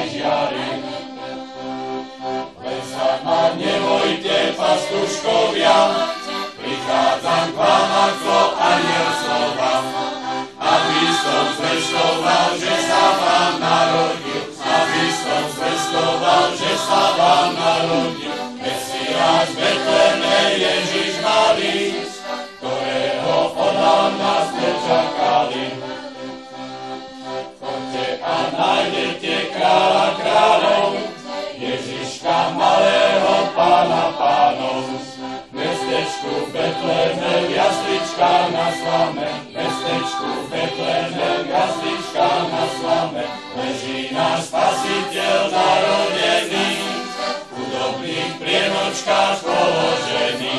žiari. Len sa ma nebojte, pastuškovia, prichádzam k vám ako anjel slova, aby som zvestoval, že sa vám narodil, aby som zvestoval, že sa vám narodil. Mesiáš Betleme, Ježiš malý, ktorého podľa sme čakali. Choďte a nájdete kráľa kráľov, Ježiška malého pána pánov. V mestečku Betleme, v jasličkách na slame, v mestečku Betleme, v jasličkách na slame, leží náš Spasiteľ narodený, v chudobných prienočkách položený.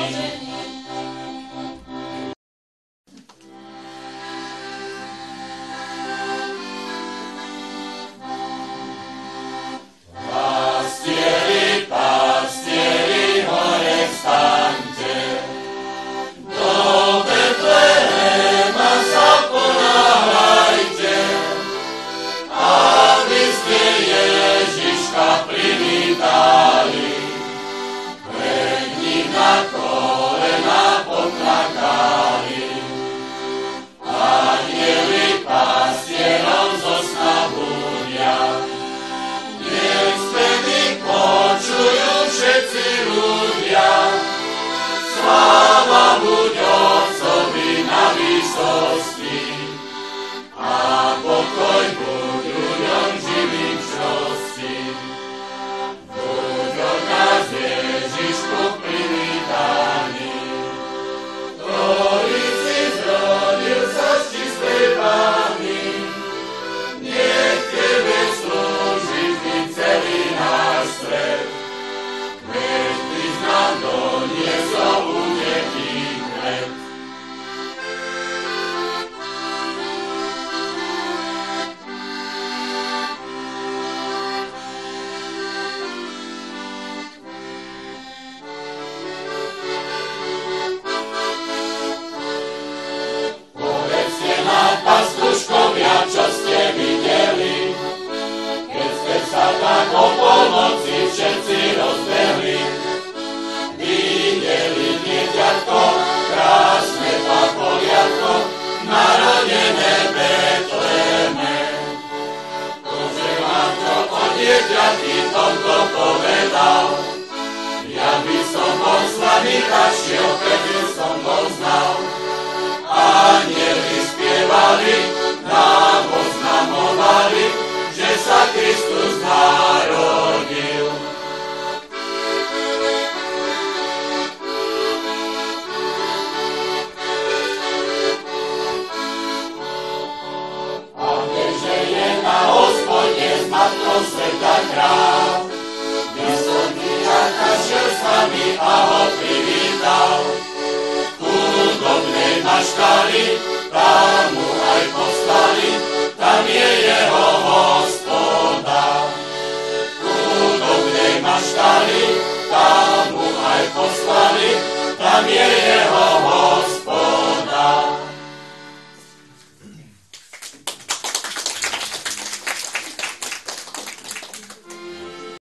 Ja by som bol s vami, tak šiel